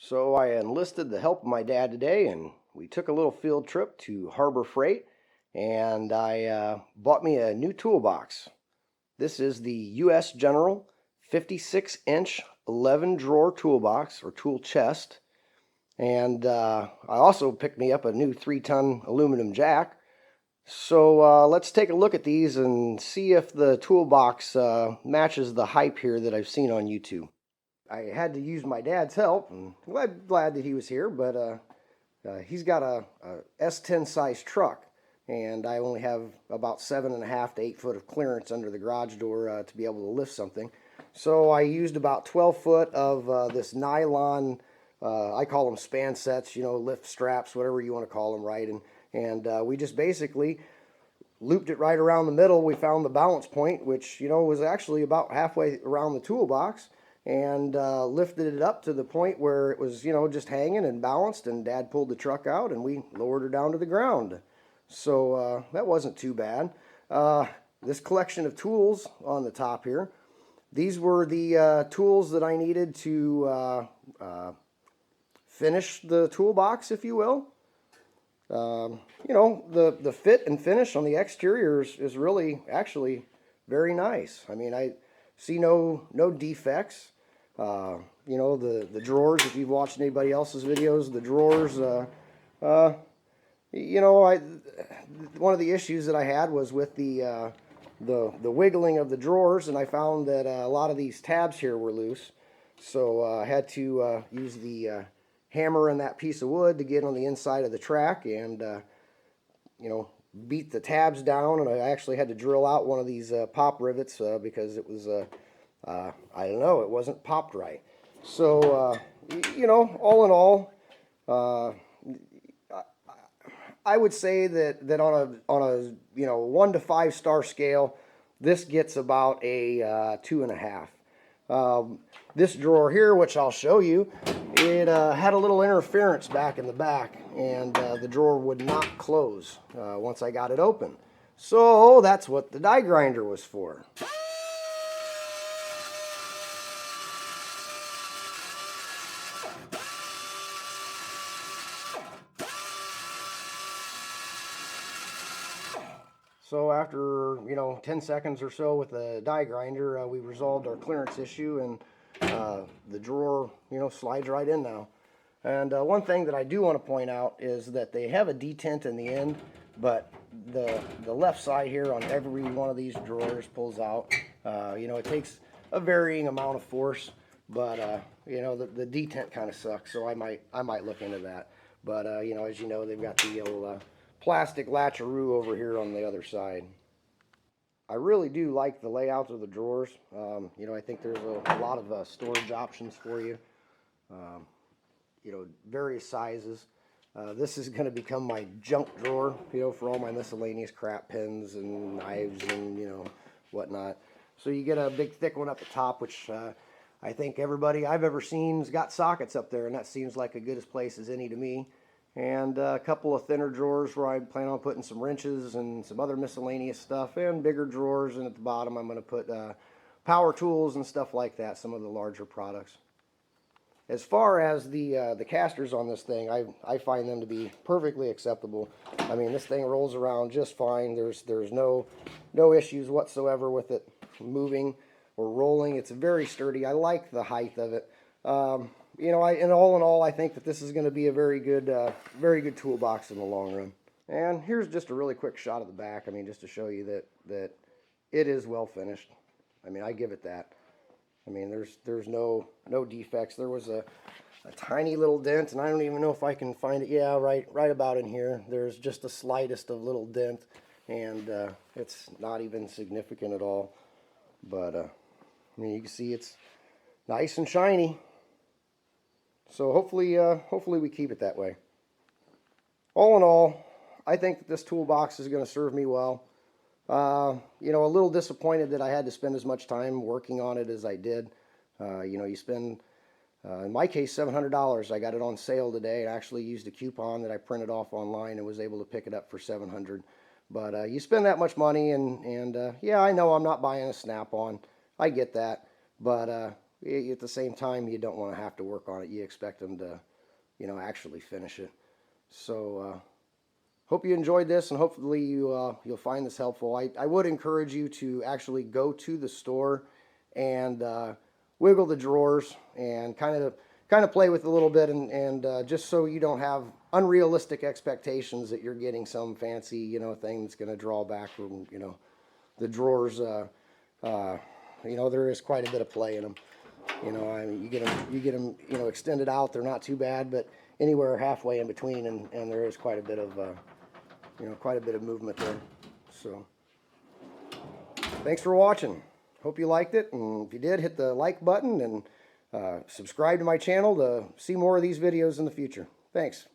So I enlisted the help of my dad today, and we took a little field trip to Harbor Freight, and I bought me a new toolbox. This is the U.S. General 56-inch 11-drawer toolbox, or tool chest. And I also picked me up a new 3-ton aluminum jack. So let's take a look at these and see if the toolbox matches the hype here that I've seen on YouTube. I had to use my dad's help, and I'm glad that he was here, but he's got a S10 size truck, and I only have about 7.5 to 8 foot of clearance under the garage door to be able to lift something. So I used about 12 foot of this nylon, I call them span sets, lift straps, whatever you want to call them, right? And we just basically looped it right around the middle. We found the balance point, which, was actually about halfway around the toolbox, and lifted it up to the point where it was, just hanging and balanced, and Dad pulled the truck out and we lowered her down to the ground. So that wasn't too bad. This collection of tools on the top here, these were the tools that I needed to finish the toolbox, if you will. The fit and finish on the exterior is really actually very nice. I mean, I see no defects. The drawers, if you've watched anybody else's videos, the drawers, one of the issues that I had was with the wiggling of the drawers, and I found that a lot of these tabs here were loose. So I had to use the hammer and that piece of wood to get on the inside of the track and, beat the tabs down. And I actually had to drill out one of these pop rivets because it was, I don't know, it wasn't popped right. So, all in all, I would say that on a 1 to 5 star scale, this gets about a 2.5. This drawer here, which I'll show you, it had a little interference back in the back, and the drawer would not close once I got it open. So that's what the die grinder was for. So after, 10 seconds or so with the die grinder, we resolved our clearance issue, and the drawer, slides right in now. And one thing that I do want to point out is that they have a detent in the end, but the left side here on every one of these drawers pulls out. It takes a varying amount of force, but the detent kind of sucks, so I might look into that. But as you know, they've got the old plastic latcheroo over here on the other side. I really do like the layout of the drawers. I think there's a lot of storage options for you. Various sizes. This is going to become my junk drawer, for all my miscellaneous crap, pens and knives and, whatnot. So you get a big thick one up the top, which I think everybody I've ever seen's got sockets up there, and that seems like a good as place as any to me. And a couple of thinner drawers where I plan on putting some wrenches and some other miscellaneous stuff, and bigger drawers, and at the bottom I'm going to put power tools and stuff like that, some of the larger products. As far as the casters on this thing, I find them to be perfectly acceptable. I mean, this thing rolls around just fine. There's no issues whatsoever with it moving or rolling. It's very sturdy. I like the height of it. And all in all, I think that this is going to be a very good toolbox in the long run. And here's just a really quick shot of the back. I mean, just to show you that it is well finished. I mean, I give it that. I mean, there's no defects. There was a tiny little dent, and I don't even know if I can find it. Yeah, right about in here. There's just the slightest of little dent, and it's not even significant at all. But I mean, you can see it's nice and shiny. So hopefully we keep it that way. All in all, I think that this toolbox is going to serve me well. A little disappointed that I had to spend as much time working on it as I did. You spend, in my case, $700. I got it on sale today. I actually used a coupon that I printed off online and was able to pick it up for $700. But you spend that much money, and yeah, I know I'm not buying a Snap-on. I get that. But at the same time, you don't want to have to work on it. You expect them to, you know, actually finish it. So hope you enjoyed this, and hopefully you'll find this helpful. I would encourage you to actually go to the store and wiggle the drawers and kind of play with it a little bit, and just so you don't have unrealistic expectations that you're getting some fancy, you know, thing that's going to draw back from, you know, the drawers. You know, there is quite a bit of play in them. You know, I mean, you get them, you know, extended out. They're not too bad, but anywhere halfway in between, and there is quite a bit of, you know, quite a bit of movement there. So, thanks for watching. Hope you liked it, and if you did, hit the like button and subscribe to my channel to see more of these videos in the future. Thanks.